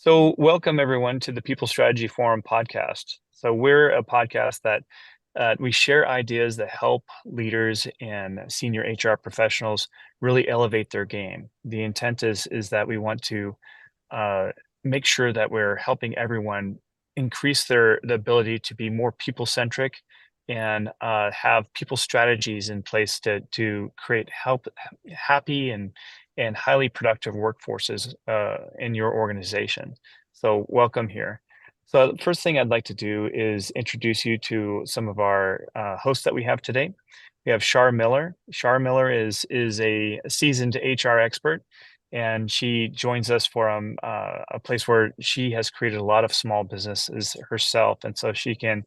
So, welcome everyone to the People Strategy Forum podcast. So, we're a podcast that we share ideas that help leaders and senior HR professionals really elevate their game. The intent is that we want to uh, make sure that we're helping everyone increase the ability to be more people centric and have people strategies in place to create happy and highly productive workforces in your organization. So welcome here. So the first thing I'd like to do is introduce you to some of our hosts that we have today. We have Shar Miller. Shar Miller is a seasoned HR expert, and she joins us from a place where she has created a lot of small businesses herself, and so she can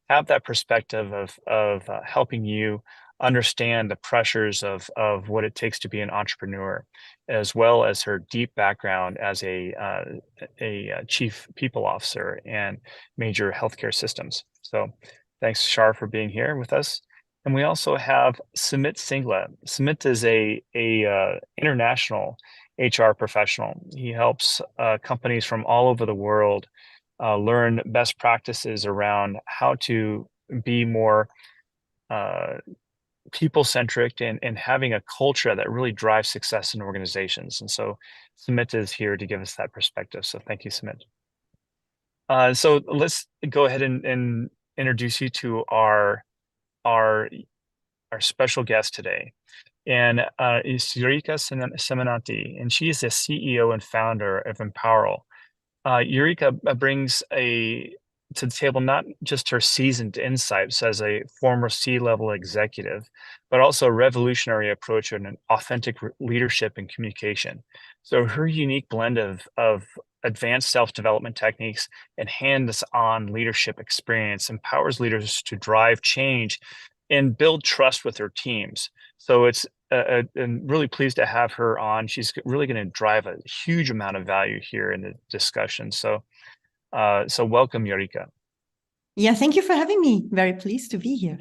have that perspective of helping you understand the pressures of what it takes to be an entrepreneur, as well as her deep background as a chief people officer and major healthcare systems. So thanks, Shar, for being here with us. And we also have Sumit Singla. Sumit is a international HR professional. He helps companies from all over the world learn best practices around how to be more people-centric and having a culture that really drives success in organizations. And so Sumit is here to give us that perspective. So thank you, Sumit. So let's go ahead and introduce you to our special guest today. And is Ulrike Seminati, and she is the CEO and founder of Empowered. Ulrike brings to the table not just her seasoned insights as a former C-level executive, but also a revolutionary approach and an authentic leadership and communication. So her unique blend of advanced self-development techniques and hands-on leadership experience empowers leaders to drive change and build trust with their teams. So it's and really pleased to have her on. She's really going to drive a huge amount of value here in the discussion. So welcome, Ulrike. Yeah, thank you for having me. Very pleased to be here.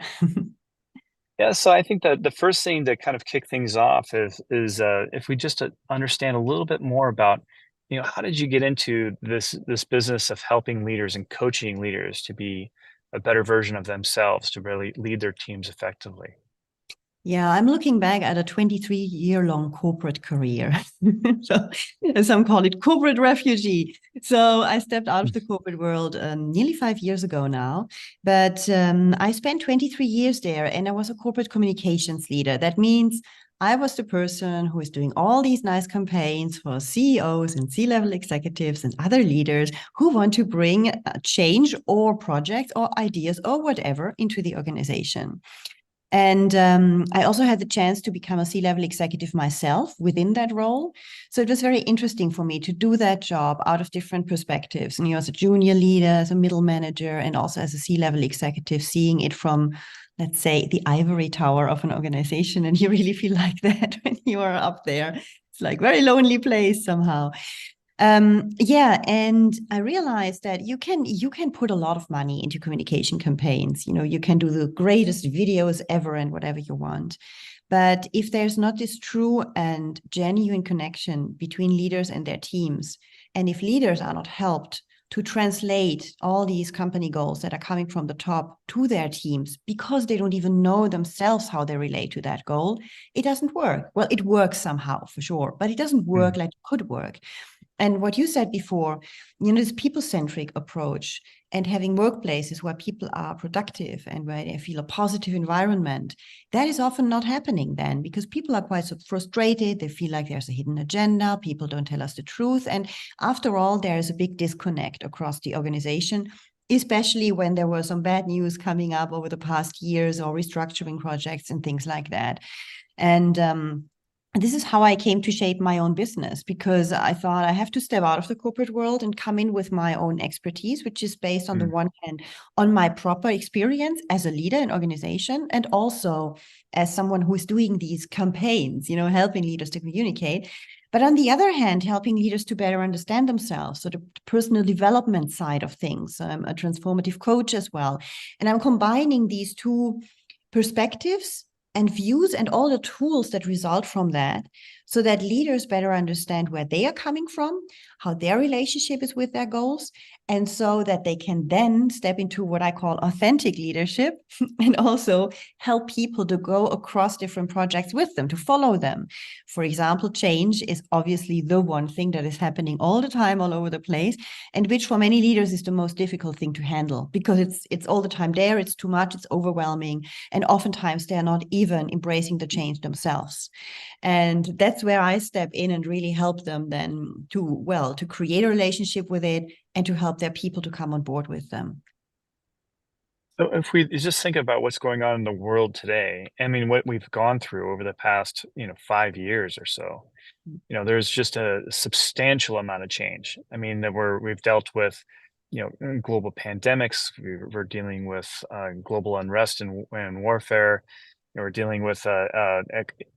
Yeah, so I think that the first thing to kind of kick things off is if we just understand a little bit more about, how did you get into this business of helping leaders and coaching leaders to be a better version of themselves to really lead their teams effectively? Yeah, I'm looking back at a 23-year-long corporate career. So some call it corporate refugee. So I stepped out of the corporate world nearly 5 years ago now. But I spent 23 years there, and I was a corporate communications leader. That means I was the person who is doing all these nice campaigns for CEOs and C-level executives and other leaders who want to bring change or projects or ideas or whatever into the organization. And I also had the chance to become a C-level executive myself within that role. So it was very interesting for me to do that job out of different perspectives. And as a junior leader, as a middle manager, and also as a C-level executive, seeing it from, let's say, the ivory tower of an organization. And you really feel like that when you are up there. It's like a very lonely place somehow. Yeah, and I realized that you can put a lot of money into communication campaigns. You can do the greatest videos ever and whatever you want. But if there's not this true and genuine connection between leaders and their teams, and if leaders are not helped to translate all these company goals that are coming from the top to their teams because they don't even know themselves how they relate to that goal, it doesn't work. Well, it works somehow for sure, but it doesn't work like it could work. And what you said before, this people-centric approach and having workplaces where people are productive and where they feel a positive environment, that is often not happening then because people are quite so frustrated. They feel like there's a hidden agenda. People don't tell us the truth. And after all, there is a big disconnect across the organization, especially when there were some bad news coming up over the past years or restructuring projects and things like that. And this is how I came to shape my own business, because I thought I have to step out of the corporate world and come in with my own expertise, which is based on the one hand on my proper experience as a leader in organization and also as someone who is doing these campaigns, helping leaders to communicate. But on the other hand, helping leaders to better understand themselves. So the personal development side of things. I'm a transformative coach as well. And I'm combining these two perspectives and views and all the tools that result from that so that leaders better understand where they are coming from, how their relationship is with their goals, and so that they can then step into what I call authentic leadership and also help people to go across different projects with them, to follow them. For example, change is obviously the one thing that is happening all the time, all over the place, and which for many leaders is the most difficult thing to handle because it's all the time there, it's too much, it's overwhelming, and oftentimes they're not even embracing the change themselves. And that's where I step in and really help them then to create a relationship with it and to help their people to come on board with them. So if we just think about what's going on in the world today, I mean, what we've gone through over the past, 5 years or so, there's just a substantial amount of change. I mean, that we've dealt with, global pandemics. We're dealing with global unrest and warfare. We're dealing with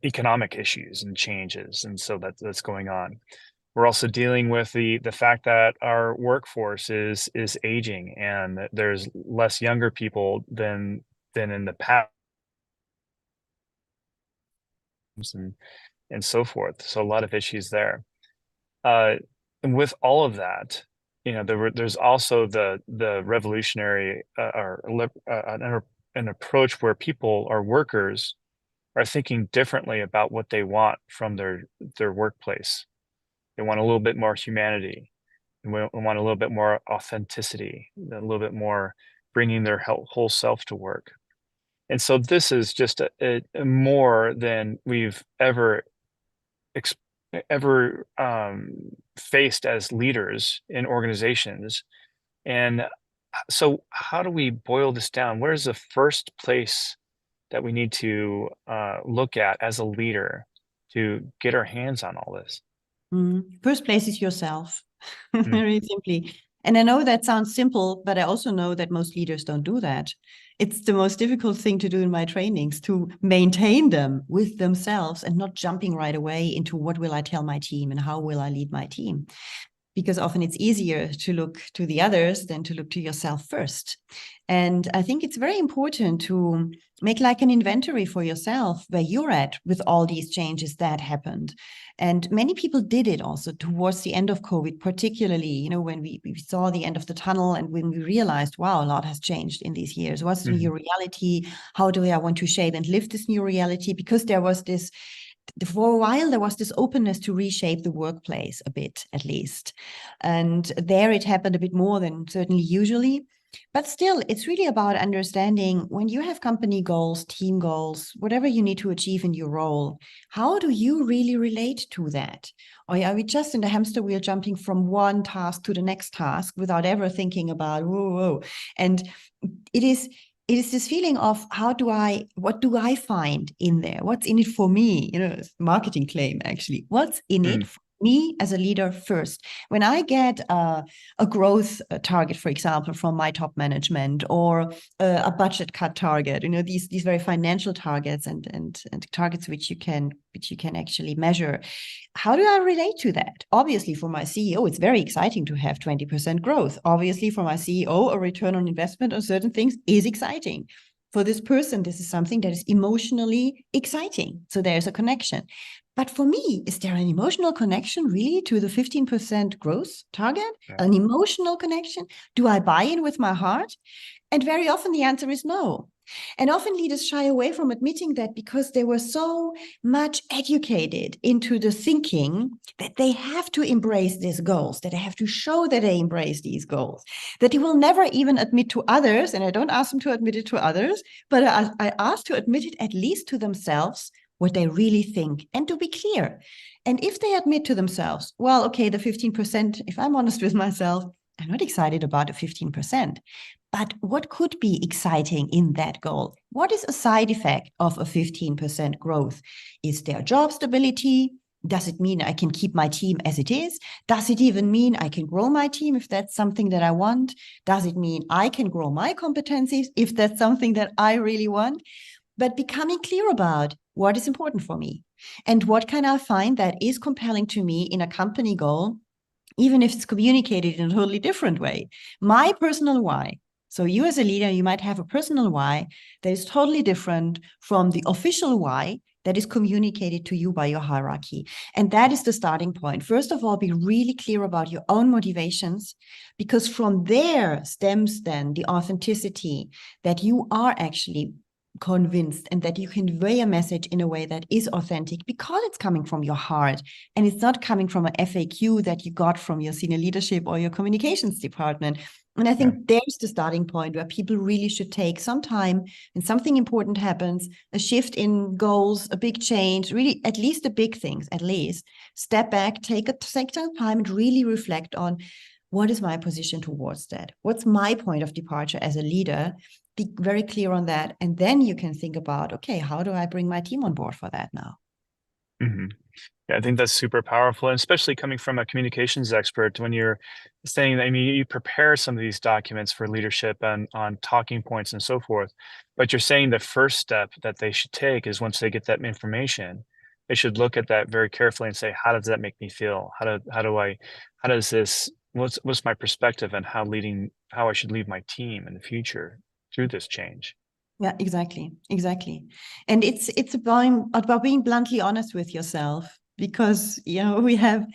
economic issues and changes, and so that's going on. We're also dealing with the fact that our workforce is aging, and that there's less younger people than in the past, and so forth. So a lot of issues there. Uh, and with all of that, there's also the revolutionary an approach where people, our workers, are thinking differently about what they want from their workplace. They want a little bit more humanity. And we want a little bit more authenticity, a little bit more bringing their whole self to work. And so this is just a more than we've ex- ever faced as leaders in organizations. And so how do we boil this down? Where's the first place that we need to look at as a leader to get our hands on all this? First place is yourself, Mm, very simply. And I know that sounds simple, but I also know that most leaders don't do that. It's the most difficult thing to do in my trainings, to maintain them with themselves and not jumping right away into what will I tell my team and how will I lead my team. Because often it's easier to look to the others than to look to yourself first. And I think it's very important to make like an inventory for yourself where you're at with all these changes that happened. And many people did it also towards the end of COVID, particularly, when we saw the end of the tunnel and when we realized, wow, a lot has changed in these years. What's the new reality? How do I want to shape and live this new reality? Because there was this, for a while, there was this openness to reshape the workplace a bit, at least. And there it happened a bit more than certainly usually. But still, it's really about understanding when you have company goals, team goals, whatever you need to achieve in your role, how do you really relate to that? Or are we just in the hamster wheel jumping from one task to the next task without ever thinking about, whoa, whoa. And it is this feeling of what do I find in there? What's in it for me? Marketing claim, actually. What's in it for me as a leader first? When I get a growth target, for example, from my top management, or a budget cut target, these very financial targets and targets which you can actually measure. How do I relate to that? Obviously, for my CEO, it's very exciting to have 20% growth. Obviously, for my CEO, a return on investment on certain things is exciting. For this person, this is something that is emotionally exciting. So there's a connection. But for me, is there an emotional connection really to the 15% growth target? Yeah. An emotional connection? Do I buy in with my heart? And very often the answer is no. And often leaders shy away from admitting that because they were so much educated into the thinking that they have to embrace these goals, that they have to show that they embrace these goals, that they will never even admit to others. And I don't ask them to admit it to others, but I ask to admit it at least to themselves, what they really think, and to be clear. And if they admit to themselves, well, okay, the 15%, if I'm honest with myself, I'm not excited about the 15%. But what could be exciting in that goal? What is a side effect of a 15% growth? Is there job stability? Does it mean I can keep my team as it is? Does it even mean I can grow my team if that's something that I want? Does it mean I can grow my competencies if that's something that I really want? But becoming clear about what is important for me and what can I find that is compelling to me in a company goal, even if it's communicated in a totally different way. My personal why. So you as a leader, you might have a personal why that is totally different from the official why that is communicated to you by your hierarchy. And that is the starting point. First of all, be really clear about your own motivations, because from there stems then the authenticity that you are actually convinced and that you convey a message in a way that is authentic because it's coming from your heart and it's not coming from an FAQ that you got from your senior leadership or your communications department. And I think there's the starting point where people really should take some time when something important happens, a shift in goals, a big change, really at least the big things, at least step back, take some time and really reflect on what is my position towards that? What's my point of departure as a leader? Be very clear on that. And then you can think about, okay, how do I bring my team on board for that now? Mm-hmm. Yeah, I think that's super powerful, and especially coming from a communications expert, when you're saying that, I mean, you prepare some of these documents for leadership and on talking points and so forth, but you're saying the first step that they should take is once they get that information, they should look at that very carefully and say, how does that make me feel? How does this, what's my perspective and how I should lead my team in the future through this change? Yeah, exactly. Exactly. And it's about being bluntly honest with yourself, because, we have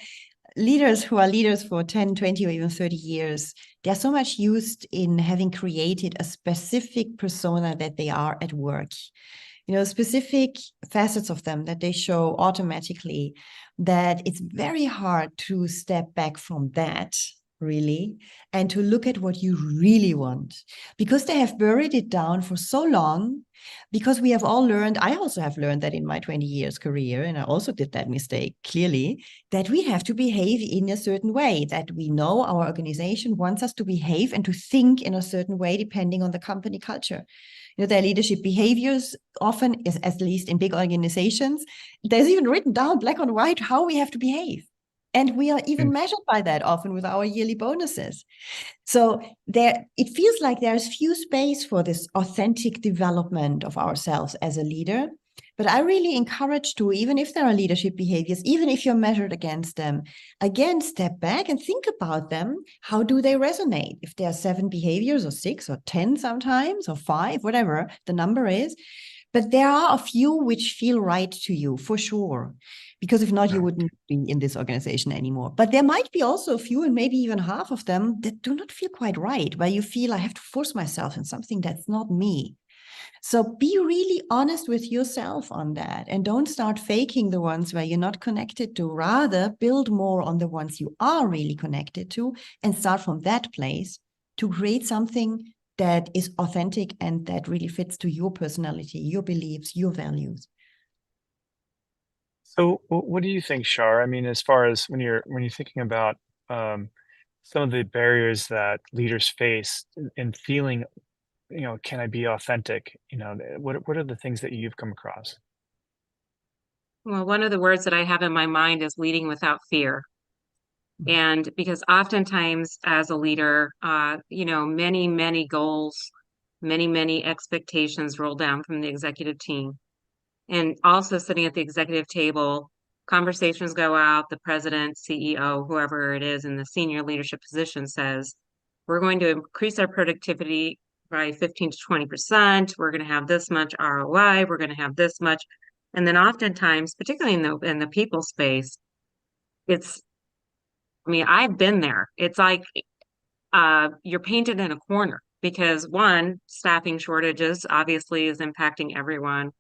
leaders who are leaders for 10, 20, or even 30 years. They're so much used in having created a specific persona that they are at work, specific facets of them that they show automatically, that it's very hard to step back from that, really, and to look at what you really want, because they have buried it down for so long. Because we have all learned, I also have learned that in my 20 years career, and I also did that mistake clearly, that we have to behave in a certain way, that we know our organization wants us to behave and to think in a certain way depending on the company culture. Their leadership behaviors often, is, at least in big organizations, there's even written down black on white how we have to behave. And we are even measured by that often with our yearly bonuses. So it feels like there's few space for this authentic development of ourselves as a leader. But I really encourage to, even if there are leadership behaviors, even if you're measured against them, again, step back and think about them. How do they resonate? If there are 7 behaviors or 6 or 10 sometimes or 5, whatever the number is. But there are a few which feel right to you, for sure. Because if not, you wouldn't be in this organization anymore. But there might be also a few, and maybe even half of them, that do not feel quite right, where you feel I have to force myself in something that's not me. So be really honest with yourself on that, and don't start faking the ones where you're not connected to. Rather, build more on the ones you are really connected to and start from that place to create something that is authentic and that really fits to your personality, your beliefs, your values. So what do you think, Shar? I mean, as far as when you're thinking about some of the barriers that leaders face in feeling, can I be authentic? What are the things that you've come across? Well, one of the words that I have in my mind is leading without fear. And because oftentimes as a leader, many, many goals, many, many expectations roll down from the executive team. And also sitting at the executive table, conversations go out, the president, CEO, whoever it is in the senior leadership position says, we're going to increase our productivity by 15 to 20%. We're going to have this much ROI. We're going to have this much. And then oftentimes, particularly in the people space, I've been there. It's like you're painted in a corner because one, staffing shortages obviously is impacting everyone.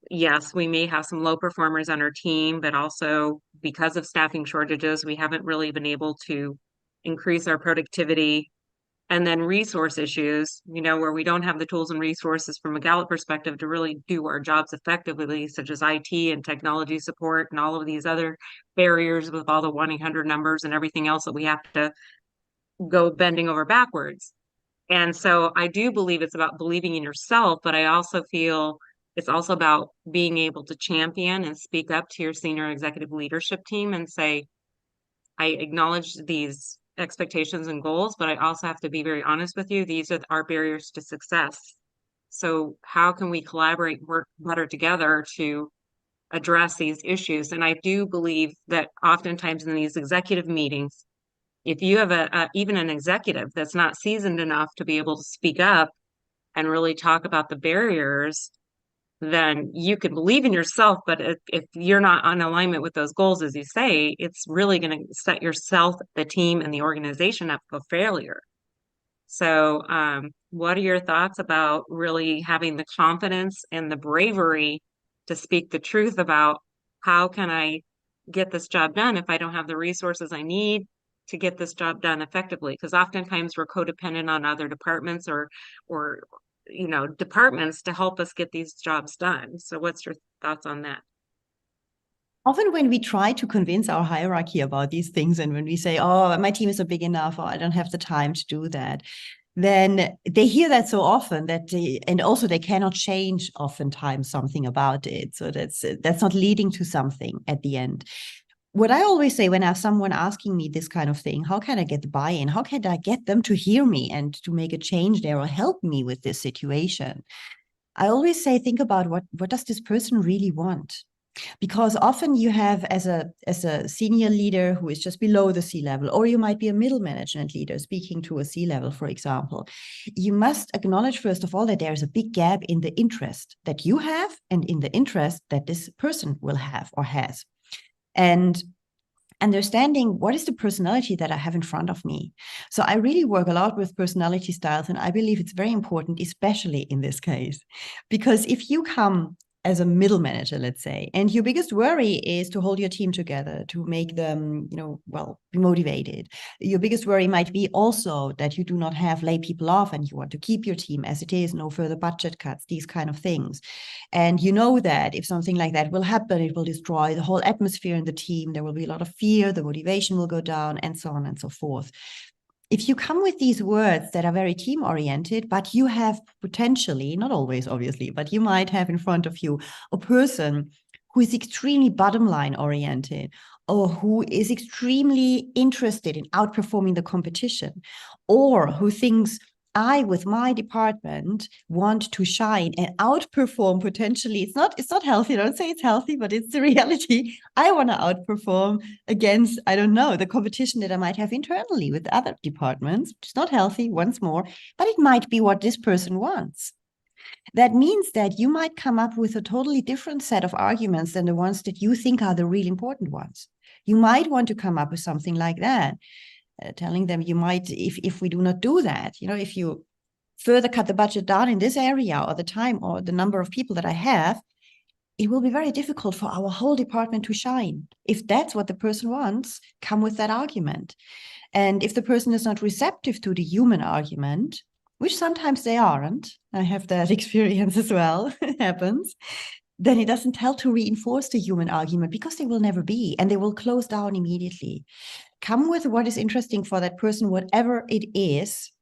Yes, we may have some low performers on our team, but also because of staffing shortages, we haven't really been able to increase our productivity. And then resource issues, where we don't have the tools and resources from a Gallup perspective to really do our jobs effectively, such as IT and technology support and all of these other barriers with all the 1-800 numbers and everything else that we have to go bending over backwards. And so I do believe it's about believing in yourself, but I also feel it's also about being able to champion and speak up to your senior executive leadership team and say, I acknowledge these expectations and goals, but I also have to be very honest with you. These are our barriers to success. So how can we collaborate, work better together to address these issues? And I do believe that oftentimes in these executive meetings, if you have even an executive that's not seasoned enough to be able to speak up and really talk about the barriers, then you can believe in yourself. But if you're not on alignment with those goals, as you say, it's really going to set yourself, the team, and the organization up for failure. So, what are your thoughts about really having the confidence and the bravery to speak the truth about how can I get this job done if I don't have the resources I need to get this job done effectively? Because oftentimes we're codependent on other departments or departments to help us get these jobs done. So, what's your thoughts on that? Often when we try to convince our hierarchy about these things, and when we say, oh, my team is not big enough, or I don't have the time to do that, then they hear that so often and also they cannot change oftentimes something about it. So that's not leading to something at the end. What I always say when I have someone asking me this kind of thing, how can I get the buy-in? How can I get them to hear me and to make a change there or help me with this situation? I always say, think about what does this person really want? Because often you have as a senior leader who is just below the C-level, or you might be a middle management leader speaking to a C-level, for example. You must acknowledge, first of all, that there is a big gap in the interest that you have and in the interest that this person will have or has. And understanding what is the personality that I have in front of me. So I really work a lot with personality styles, and I believe it's very important, especially in this case, because if you come as a middle manager, let's say, and your biggest worry is to hold your team together, to make them, be motivated. Your biggest worry might be also that you do not have lay people off and you want to keep your team as it is, no further budget cuts, these kind of things. And you know that if something like that will happen, it will destroy the whole atmosphere in the team. There will be a lot of fear, the motivation will go down, and so on and so forth. If you come with these words that are very team oriented, but you have potentially, not always, obviously, but you might have in front of you a person who is extremely bottom line oriented, or who is extremely interested in outperforming the competition, or who thinks, I, with my department, want to shine and outperform potentially. It's not healthy. I don't say it's healthy, but it's the reality. I want to outperform against, I don't know, the competition that I might have internally with other departments. It's not healthy, once more, but it might be what this person wants. That means that you might come up with a totally different set of arguments than the ones that you think are the real important ones. You might want to come up with something like that. Telling them you might, if we do not do that, if you further cut the budget down in this area or the time or the number of people that I have, it will be very difficult for our whole department to shine. If that's what the person wants, come with that argument. And if the person is not receptive to the human argument, which sometimes they aren't, I have that experience as well, it happens, then it doesn't help to reinforce the human argument because they will never be, and they will close down immediately. Come with what is interesting for that person, whatever it is,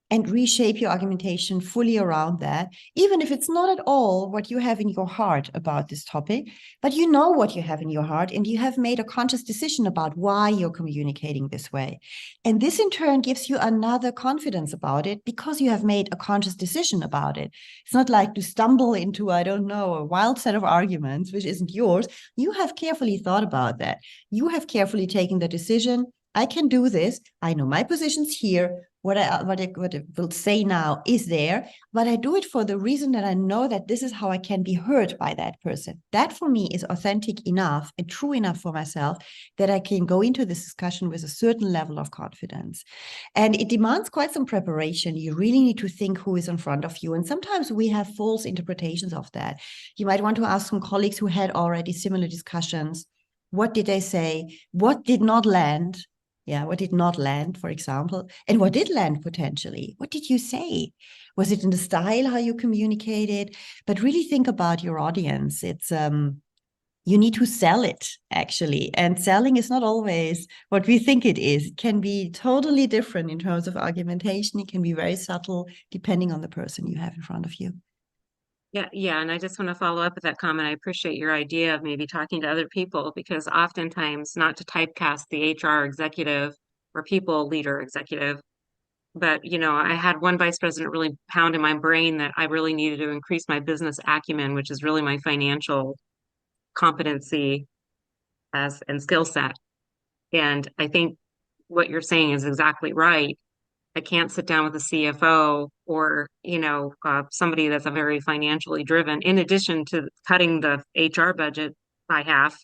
and reshape your argumentation fully around that, even if it's not at all what you have in your heart about this topic, but you know what you have in your heart, and you have made a conscious decision about why you're communicating this way. And this in turn gives you another confidence about it because you have made a conscious decision about it. It's not like to stumble into, I don't know, a wild set of arguments, which isn't yours. You have carefully thought about that. You have carefully taken the decision. I can do this. I know my position's here. What I will say now is there, but I do it for the reason that I know that this is how I can be heard by that person. That for me is authentic enough and true enough for myself that I can go into this discussion with a certain level of confidence. And it demands quite some preparation. You really need to think who is in front of you. And sometimes we have false interpretations of that. You might want to ask some colleagues who had already similar discussions. What did they say? What did not land? Yeah, what did not land, for example, and what did land potentially? What did you say? Was it in the style how you communicated? But really think about your audience. It's you need to sell it, actually, and selling is not always what we think it is. It can be totally different in terms of argumentation. It can be very subtle depending on the person you have in front of you. Yeah, and I just want to follow up with that comment. I appreciate your idea of maybe talking to other people, because oftentimes, not to typecast the HR executive or people leader executive, but I had one vice president really pound in my brain that I really needed to increase my business acumen, which is really my financial competency and skill set. And I think what you're saying is exactly right. I can't sit down with a CFO or, somebody that's a very financially driven, in addition to cutting the HR budget by half,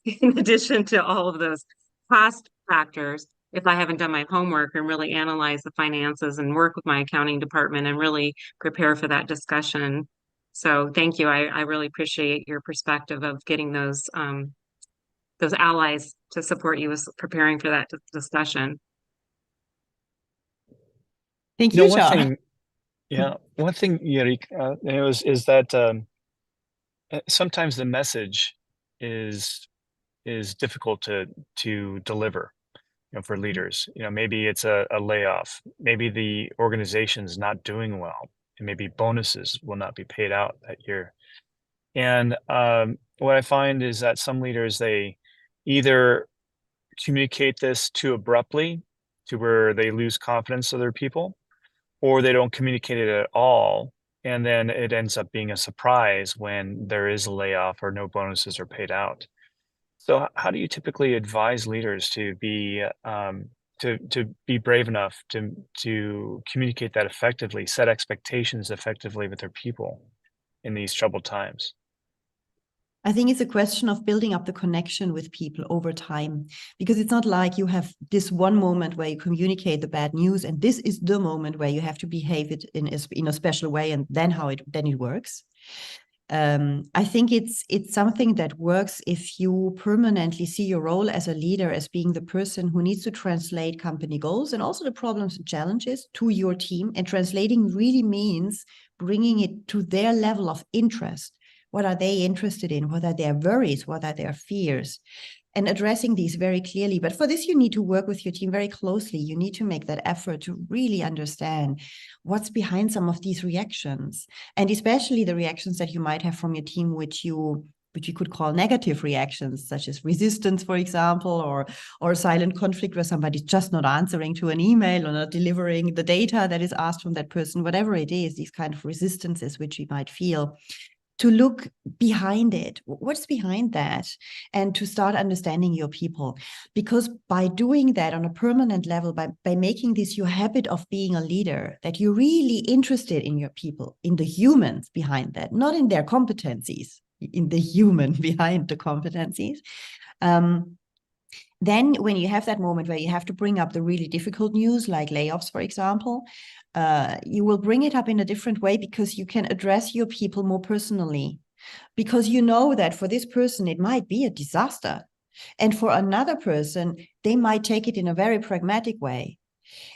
in addition to all of those cost factors, if I haven't done my homework and really analyze the finances and work with my accounting department and really prepare for that discussion. So thank you. I really appreciate your perspective of getting those allies to support you with preparing for that discussion. Thank you, One Shaw. thing, Ulrike, is that sometimes the message is difficult to deliver, for leaders. Maybe it's a layoff. Maybe the organization's not doing well, and maybe bonuses will not be paid out that year. And what I find is that some leaders, they either communicate this too abruptly to where they lose confidence of their people, or they don't communicate it at all. And then it ends up being a surprise when there is a layoff or no bonuses are paid out. So how do you typically advise leaders to be brave enough to communicate that effectively, set expectations effectively with their people in these troubled times? I think it's a question of building up the connection with people over time, because it's not like you have this one moment where you communicate the bad news, and this is the moment where you have to behave it in a special way, and then it works. I think it's something that works if you permanently see your role as a leader as being the person who needs to translate company goals and also the problems and challenges to your team. And translating really means bringing it to their level of interest. What are they interested in? What are their worries? What are their fears? And addressing these very clearly. But for this, you need to work with your team very closely. You need to make that effort to really understand what's behind some of these reactions, and especially the reactions that you might have from your team, which you could call negative reactions, such as resistance, for example, or silent conflict where somebody's just not answering to an email or not delivering the data that is asked from that person, whatever it is, these kind of resistances which we might feel. To look behind it, what's behind that, and to start understanding your people. Because by doing that on a permanent level, by making this your habit of being a leader, that you're really interested in your people, in the humans behind that, not in their competencies, in the human behind the competencies. Then when you have that moment where you have to bring up the really difficult news, like layoffs, for example, you will bring it up in a different way, because you can address your people more personally, because you know that for this person, it might be a disaster. And for another person, they might take it in a very pragmatic way.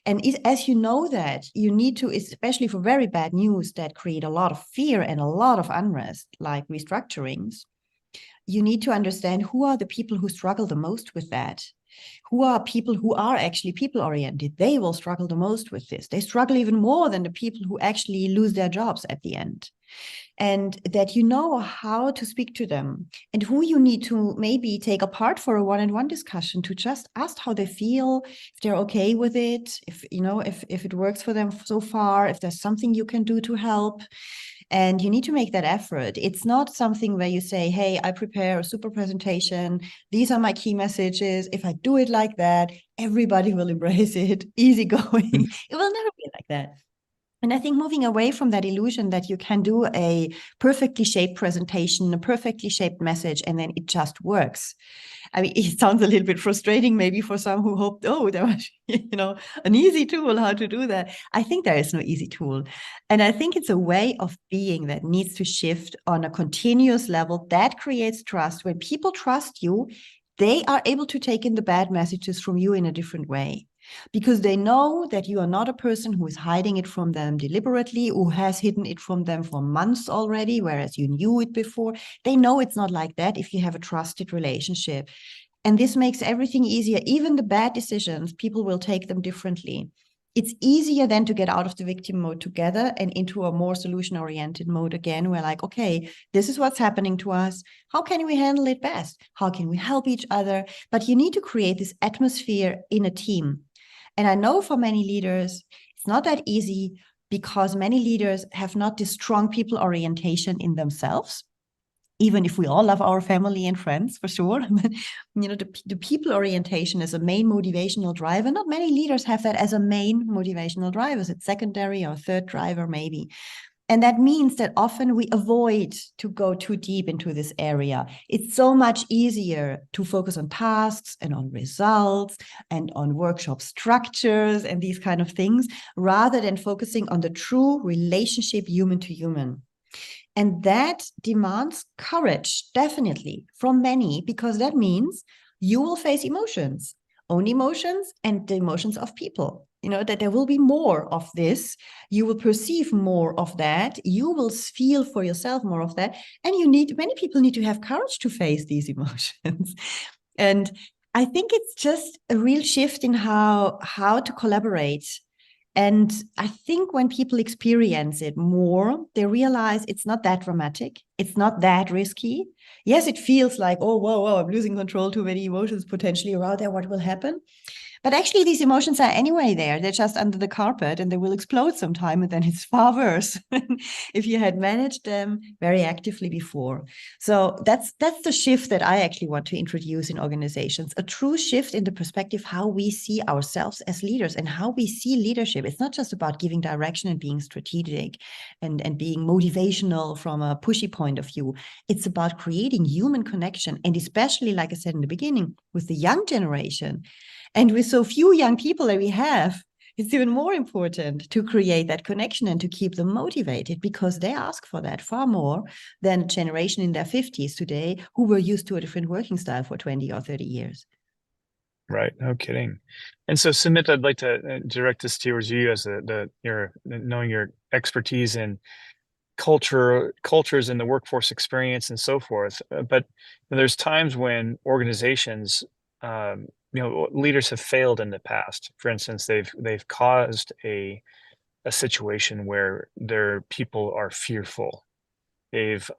And as you know that, you need to, especially for very bad news that create a lot of fear and a lot of unrest, like restructurings, you need to understand who are the people who struggle the most with that. Who are people who are actually people-oriented? They will struggle the most with this. They struggle even more than the people who actually lose their jobs at the end. And that you know how to speak to them, and who you need to maybe take apart for a one-on-one discussion to just ask how they feel, if they're okay with it, if it works for them so far, if there's something you can do to help. And you need to make that effort. It's not something where you say, hey, I prepare a super presentation. These are my key messages. If I do it like that, everybody will embrace it. Easy going. It will never be like that. And I think moving away from that illusion that you can do a perfectly shaped presentation, a perfectly shaped message, and then it just works. I mean, it sounds a little bit frustrating maybe for some who hoped, there was, an easy tool how to do that. I think there is no easy tool. And I think it's a way of being that needs to shift on a continuous level that creates trust. When people trust you, they are able to take in the bad messages from you in a different way, because they know that you are not a person who is hiding it from them deliberately, who has hidden it from them for months already, whereas you knew it before. They know it's not like that if you have a trusted relationship. And this makes everything easier. Even the bad decisions, people will take them differently. It's easier then to get out of the victim mode together and into a more solution-oriented mode again. We're like, okay, this is what's happening to us. How can we handle it best? How can we help each other? But you need to create this atmosphere in a team. And I know for many leaders, it's not that easy, because many leaders have not this strong people orientation in themselves. even if we all love our family and friends for sure. The people orientation is a main motivational driver. Not many leaders have that as a main motivational driver. It's secondary or third driver maybe. And that means that often we avoid to go too deep into this area. It's so much easier to focus on tasks and on results and on workshop structures and these kind of things, rather than focusing on the true relationship human to human. And that demands courage, definitely, from many, because that means you will face emotions, own emotions and the emotions of people. That there will be more of this. You will perceive more of that. You will feel for yourself more of that. And many people need to have courage to face these emotions. And I think it's just a real shift in how to collaborate. And I think when people experience it more, they realize it's not that dramatic. It's not that risky. Yes, it feels like, oh, whoa, I'm losing control, too many emotions potentially around there. What will happen? But actually, these emotions are anyway there. They're just under the carpet and they will explode sometime. And then it's far worse if you had managed them very actively before. So that's the shift that I actually want to introduce in organizations, a true shift in the perspective how we see ourselves as leaders and how we see leadership. It's not just about giving direction and being strategic and being motivational from a pushy point of view. It's about creating human connection. And especially, like I said in the beginning, with the young generation, and with so few young people that we have, it's even more important to create that connection and to keep them motivated, because they ask for that far more than a generation in their 50s today who were used to a different working style for 20 or 30 years. Right. No kidding. And so, Sumit, I'd like to direct this towards you as your knowing your expertise in cultures in the workforce experience and so forth. But there's times when organizations, leaders have failed in the past. For instance, they've caused a situation where their people are fearful. They've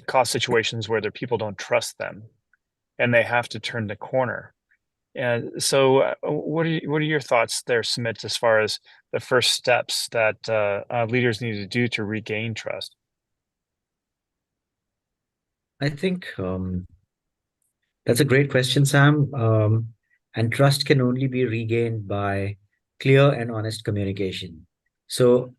caused situations where their people don't trust them, and they have to turn the corner. And so, what are your thoughts there, Sumit, as far as the first steps that leaders need to do to regain trust? I think that's a great question, Sam. And trust can only be regained by clear and honest communication. So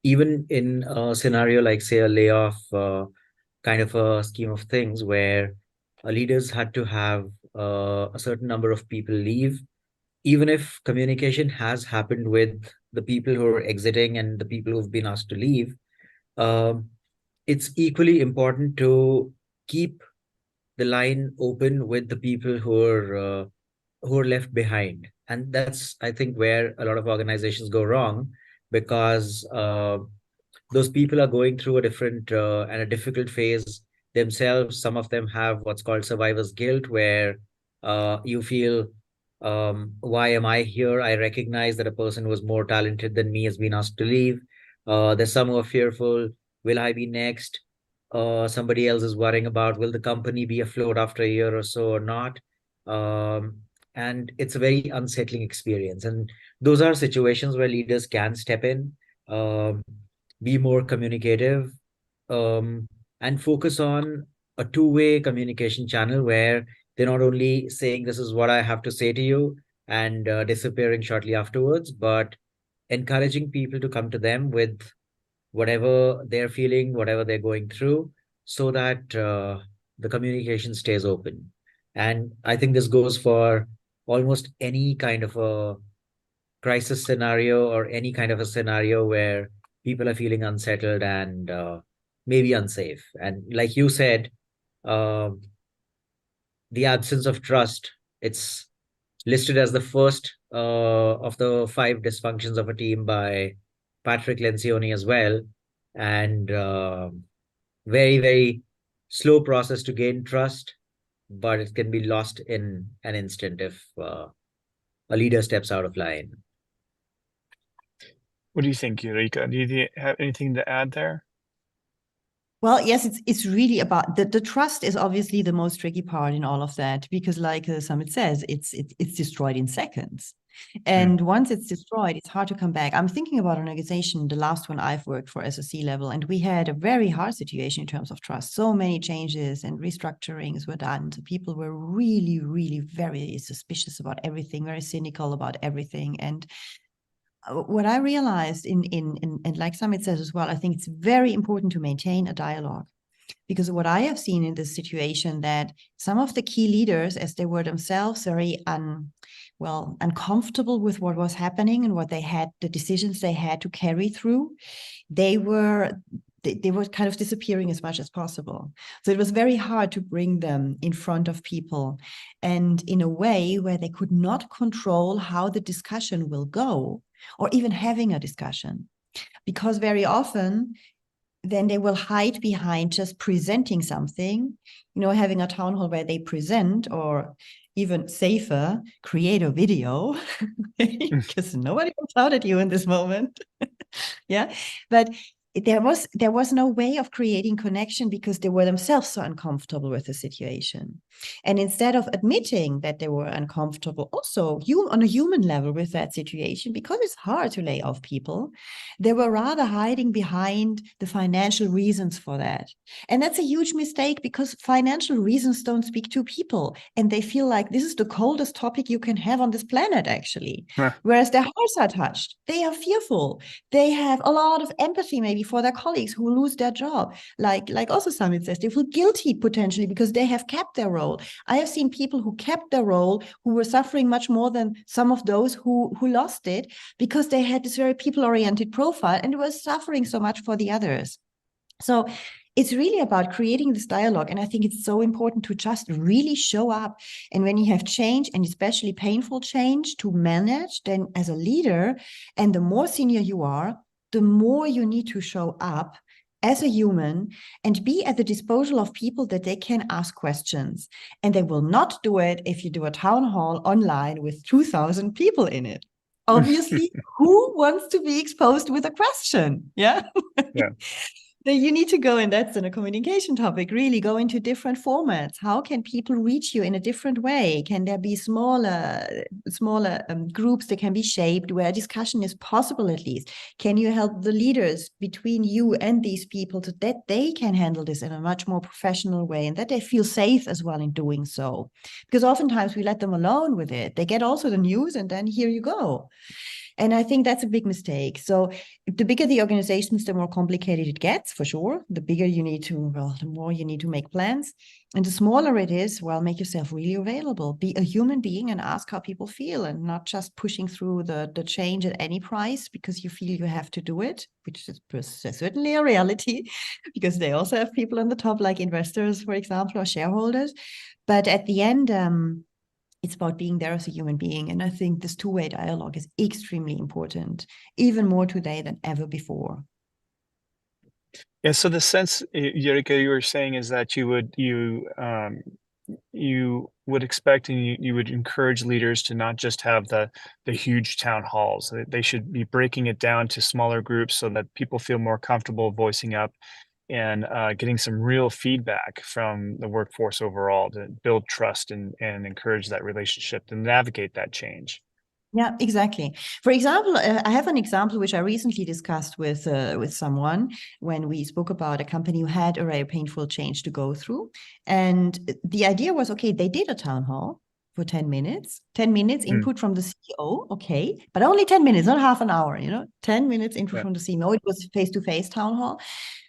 even in a scenario like, say, a layoff kind of a scheme of things where leaders had to have a certain number of people leave, even if communication has happened with the people who are exiting and the people who've been asked to leave, um, it's equally important to keep the line open with the people who are left behind. And that's, I think, where a lot of organizations go wrong, because those people are going through a different and a difficult phase themselves. Some of them have what's called survivor's guilt, where you feel, why am I here? I recognize that a person who was more talented than me has been asked to leave. There's some who are fearful, will I be next? Somebody else is worrying about, will the company be afloat after a year or so or not? Um, and it's a very unsettling experience. And those are situations where leaders can step in, um, be more communicative, um, and focus on a two-way communication channel where they're not only saying, this is what I have to say to you, and disappearing shortly afterwards, but encouraging people to come to them with whatever they're feeling, whatever they're going through, so that the communication stays open. And I think this goes for almost any kind of a crisis scenario or any kind of a scenario where people are feeling unsettled and maybe unsafe. And like you said, um the absence of trust, it's listed as the first of the five dysfunctions of a team by Patrick Lencioni as well. And very, very slow process to gain trust, but it can be lost in an instant if a leader steps out of line. What do you think, Ulrike? Do you have anything to add there? Well, yes, it's really about the trust is obviously the most tricky part in all of that, because like Summit says, it's destroyed in seconds. And once it's destroyed, it's hard to come back. I'm thinking about an organization, the last one I've worked for as a C-level, and we had a very hard situation in terms of trust. So many changes and restructurings were done. So people were really, really very suspicious about everything, very cynical about everything. And what I realized and like Summit says as well, I think it's very important to maintain a dialogue. Because what I have seen in this situation, that some of the key leaders, as they were themselves very uncomfortable with what was happening and what they had, the decisions they had to carry through, they were kind of disappearing as much as possible. So it was very hard to bring them in front of people, and in a way where they could not control how the discussion will go, or even having a discussion. Because very often then they will hide behind just presenting something, having a town hall where they present, or even safer, create a video, because nobody will shout at you in this moment. Yeah, but there was no way of creating connection because they were themselves so uncomfortable with the situation. And instead of admitting that they were uncomfortable also on a human level with that situation, because it's hard to lay off people, they were rather hiding behind the financial reasons for that. And that's a huge mistake, because financial reasons don't speak to people, and they feel like this is the coldest topic you can have on this planet, actually. Whereas their hearts are touched. They are fearful. They have a lot of empathy maybe for their colleagues who lose their job. Like also Samit says, they feel guilty potentially because they have kept their role. I have seen people who kept their role who were suffering much more than some of those who lost it, because they had this very people-oriented profile and were suffering so much for the others. So it's really about creating this dialogue. And I think it's so important to just really show up. And when you have change, and especially painful change to manage, then as a leader, and the more senior you are, the more you need to show up as a human and be at the disposal of people that they can ask questions. And they will not do it if you do a town hall online with 2,000 people in it. Obviously, who wants to be exposed with a question? Yeah. Yeah. So you need to go, and that's in a communication topic, really go into different formats. How can people reach you in a different way? Can there be smaller groups that can be shaped where a discussion is possible at least? Can you help the leaders between you and these people so that they can handle this in a much more professional way, and that they feel safe as well in doing so? Because oftentimes we let them alone with it. They get also the news, and then here you go. And I think that's a big mistake. So the bigger the organizations, the more complicated it gets, for sure. The bigger you need to, the more you need to make plans. And the smaller it is, make yourself really available. Be a human being and ask how people feel, and not just pushing through the change at any price because you feel you have to do it, which is certainly a reality, because they also have people on the top, like investors, for example, or shareholders. But at the end, it's about being there as a human being. And I think this two-way dialogue is extremely important, even more today than ever before. Yeah, so the sense, Ulrike, you were saying is that you would expect and you would encourage leaders to not just have the huge town halls. They should be breaking it down to smaller groups so that people feel more comfortable voicing up and getting some real feedback from the workforce overall to build trust and encourage that relationship to navigate that change. Yeah, exactly. For example, I have an example which I recently discussed with someone when we spoke about a company who had a very painful change to go through. And the idea was, okay, they did a town hall for 10 minutes, input from the CEO, okay, but only 10 minutes, not half an hour, 10 minutes input from the CEO. It was face-to-face town hall.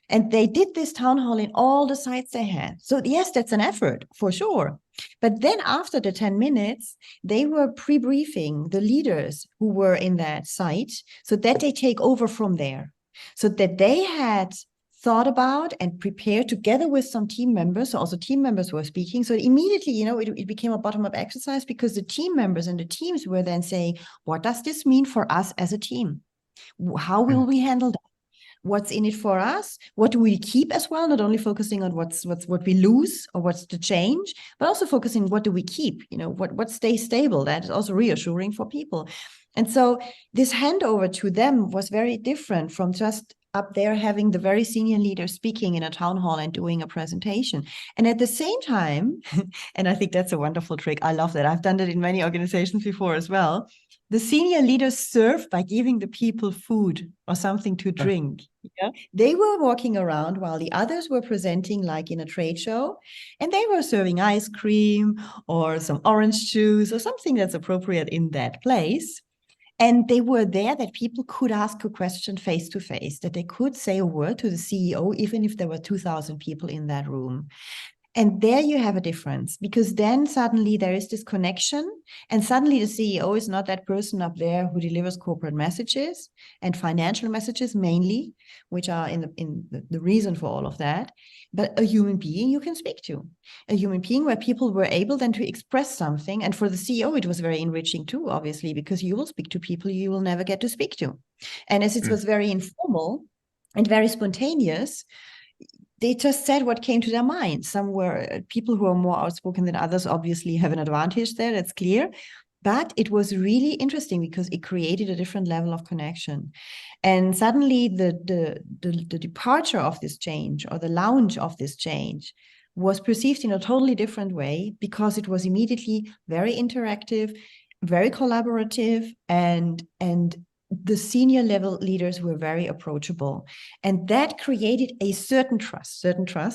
And they did this town hall in all the sites they had. So yes, that's an effort for sure. But then after the 10 minutes, they were pre-briefing the leaders who were in that site so that they take over from there. So that they had thought about and prepared together with some team members. So also team members were speaking. So immediately, it became a bottom-up exercise, because the team members and the teams were then saying, what does this mean for us as a team? How will we handle that? What's in it for us? What do we keep as well? Not only focusing on what we lose or what's the change, but also focusing what do we keep? What stays stable? That is also reassuring for people. And so this handover to them was very different from just up there having the very senior leader speaking in a town hall and doing a presentation. And at the same time, and I think that's a wonderful trick. I love that. I've done that in many organizations before as well. The senior leaders serve by giving the people food or something to drink. Yeah? They were walking around while the others were presenting like in a trade show, and they were serving ice cream or some orange juice or something that's appropriate in that place. And they were there that people could ask a question face to face, that they could say a word to the CEO, even if there were 2,000 people in that room. And there you have a difference, because then suddenly there is this connection, and suddenly the CEO is not that person up there who delivers corporate messages and financial messages mainly, which are in the reason for all of that, but a human being you can speak to, a human being where people were able then to express something. And for the CEO, it was very enriching too, obviously, because you will speak to people you will never get to speak to. And as it was very informal and very spontaneous, they just said what came to their mind. Some were people who are more outspoken than others, obviously have an advantage there, that's clear. But it was really interesting because it created a different level of connection. And suddenly the departure of this change or the launch of this change was perceived in a totally different way, because it was immediately very interactive, very collaborative, and the senior level leaders were very approachable. And that created a certain trust,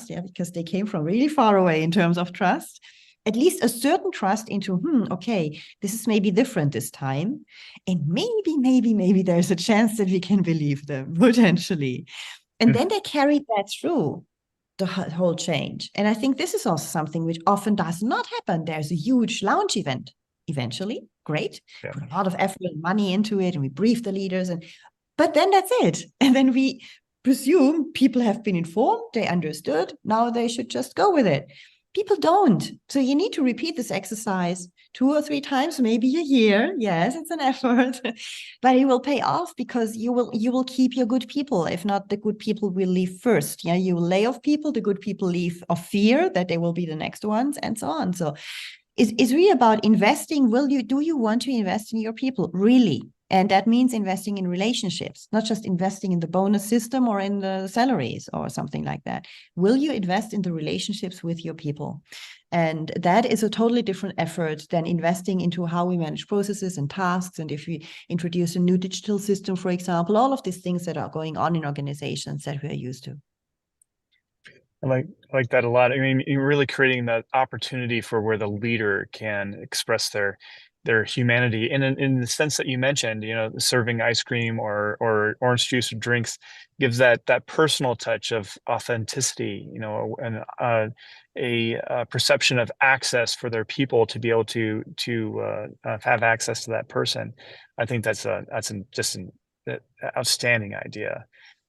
yeah, because they came from really far away in terms of trust, at least a certain trust into, okay, this is maybe different this time. And maybe there's a chance that we can believe them, potentially. And then they carried that through the whole change. And I think this is also something which often does not happen. There's a huge launch event eventually, great, put a lot of effort and money into it, and we brief the leaders, but then that's it. And then we presume people have been informed, they understood, now they should just go with it. People don't. So you need to repeat this exercise 2 or 3 times, maybe a year. Yes, it's an effort, but it will pay off, because you will keep your good people. If not, the good people will leave first. Yeah, you will lay off people, the good people leave of fear that they will be the next ones, and so on. So it's really about investing. Do you want to invest in your people? Really? And that means investing in relationships, not just investing in the bonus system or in the salaries or something like that. Will you invest in the relationships with your people? And that is a totally different effort than investing into how we manage processes and tasks. And if we introduce a new digital system, for example, all of these things that are going on in organizations that we are used to. I like that a lot. I mean, you're really creating that opportunity for where the leader can express their humanity in the sense that you mentioned, serving ice cream or orange juice or drinks gives that personal touch of authenticity, and a perception of access for their people to be able to have access to that person. I think that's just an outstanding idea.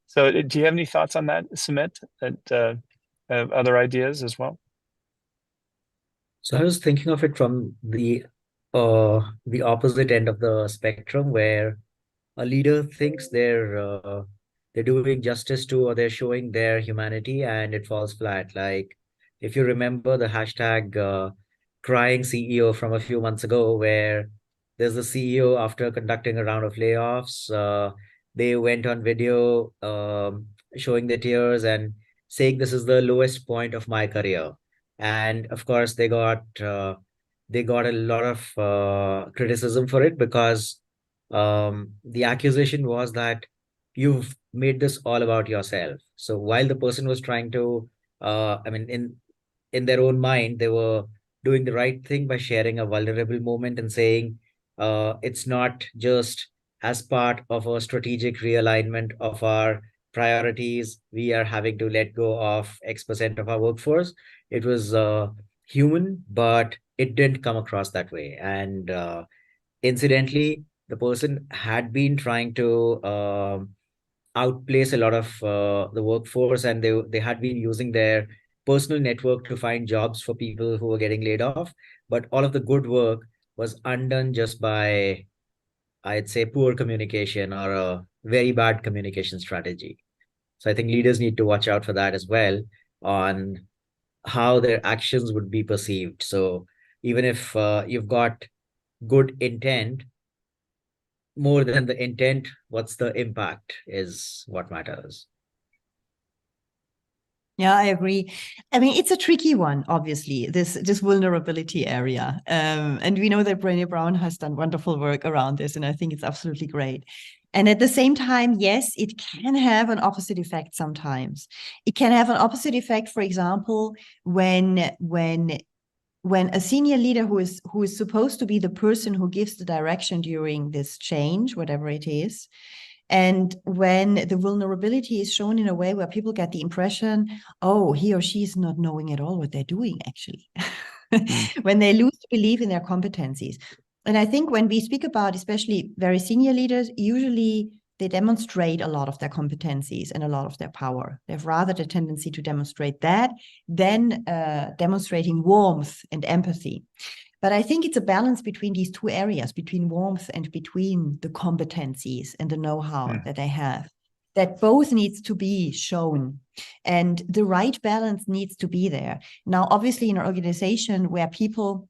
So do you have any thoughts on that, Sumit? Other ideas as well? So I was thinking of it from the opposite end of the spectrum, where a leader thinks they're doing justice to, or they're showing their humanity, and it falls flat. Like, if you remember the hashtag crying CEO from a few months ago, where there's a CEO after conducting a round of layoffs, they went on video showing their tears and saying this is the lowest point of my career. And of course, they got a lot of criticism for it, because the accusation was that you've made this all about yourself. So while the person was trying to, in their own mind, they were doing the right thing by sharing a vulnerable moment and saying, it's not just as part of a strategic realignment of our priorities, we are having to let go of X% of our workforce. It was human, but it didn't come across that way. And incidentally, the person had been trying to outplace a lot of the workforce, and they had been using their personal network to find jobs for people who were getting laid off. But all of the good work was undone just by, I'd say, poor communication or a very bad communication strategy. So I think leaders need to watch out for that as well, on how their actions would be perceived. So even if you've got good intent, more than the intent, what's the impact is what matters. Yeah, I agree. I mean, it's a tricky one, obviously, this vulnerability area. And we know that Brené Brown has done wonderful work around this, and I think it's absolutely great. And at the same time, yes, it can have an opposite effect sometimes. It can have an opposite effect, for example, when a senior leader who is supposed to be the person who gives the direction during this change, whatever it is, and when the vulnerability is shown in a way where people get the impression, oh, he or she is not knowing at all what they're doing, actually, when they lose belief in their competencies. And I think when we speak about especially very senior leaders, usually they demonstrate a lot of their competencies and a lot of their power. They have rather the tendency to demonstrate that than demonstrating warmth and empathy. But I think it's a balance between these two areas, between warmth and between the competencies and the know-how that they have, that both needs to be shown. And the right balance needs to be there. Now, obviously, in an organization where people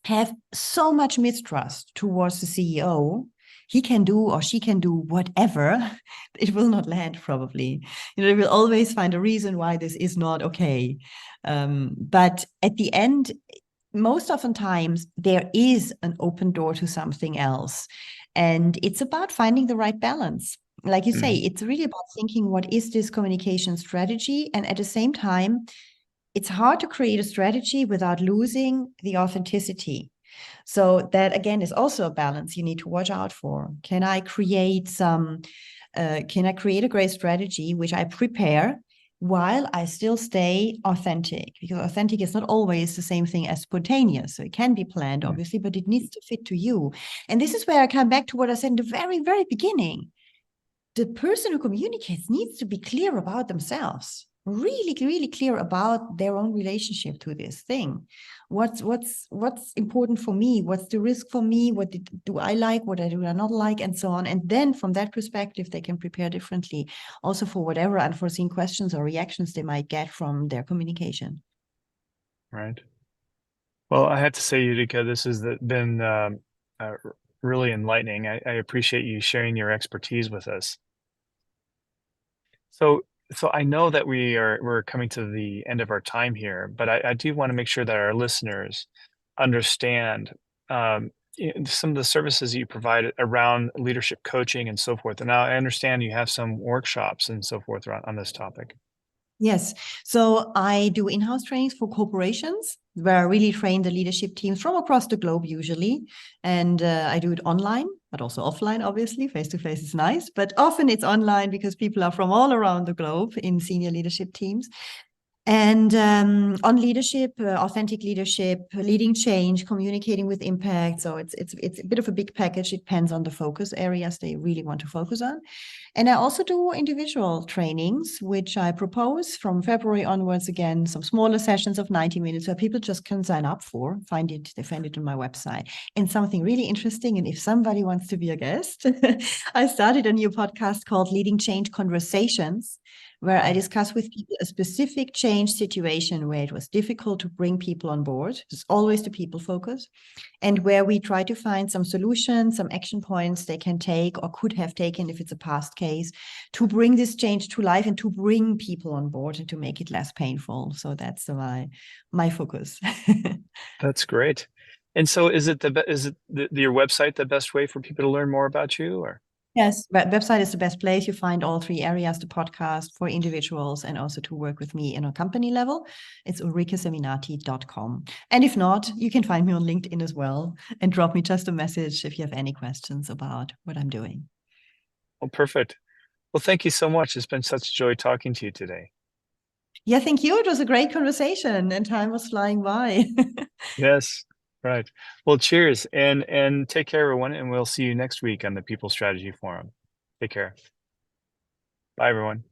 have so much mistrust towards the CEO, he can do or she can do whatever, it will not land probably. They will always find a reason why this is not okay. But at the end, most oftentimes there is an open door to something else. And it's about finding the right balance. Like you say, it's really about thinking, what is this communication strategy? And at the same time, it's hard to create a strategy without losing the authenticity. So that, again, is also a balance you need to watch out for. Can I create a great strategy which I prepare while I still stay authentic? Because authentic is not always the same thing as spontaneous. So it can be planned, obviously, but it needs to fit to you. And this is where I come back to what I said in the very, very beginning. The person who communicates needs to be clear about themselves, really, really clear about their own relationship to this thing. What's important for me? What's the risk for me? What do I like? What do I not like? And so on. And then from that perspective, they can prepare differently, also for whatever unforeseen questions or reactions they might get from their communication. Right. Well, I have to say, Ulrike, this has been really enlightening. I appreciate you sharing your expertise with us. So I know that we're coming to the end of our time here, but I do want to make sure that our listeners understand some of the services that you provide around leadership coaching and so forth. And now I understand you have some workshops and so forth on this topic. Yes. So I do in-house trainings for corporations where I really train the leadership teams from across the globe usually. And I do it online, but also offline, obviously. Face-to-face is nice, but often it's online because people are from all around the globe in senior leadership teams. And on leadership, authentic leadership, leading change, communicating with impact. So it's a bit of a big package. It depends on the focus areas they really want to focus on. And I also do individual trainings, which I propose from February onwards. Again, some smaller sessions of 90 minutes where people just can sign up for. They find it on my website. And something really interesting, and if somebody wants to be a guest, I started a new podcast called Leading Change Conversations, where I discuss with people a specific change situation where it was difficult to bring people on board. It's always the people focus. And where we try to find some solutions, some action points they can take or could have taken if it's a past case to bring this change to life and to bring people on board and to make it less painful. So that's my focus. That's great. And so is your website the best way for people to learn more about you, or? Yes, website is the best place. You find all three areas, the podcast for individuals and also to work with me in a company level. It's ulrikeseminati.com. And if not, you can find me on LinkedIn as well and drop me just a message if you have any questions about what I'm doing. Well, perfect. Well, thank you so much. It's been such a joy talking to you today. Yeah, thank you. It was a great conversation and time was flying by. Yes. Right. Well, cheers and take care, everyone. And we'll see you next week on the People Strategy Forum. Take care. Bye, everyone.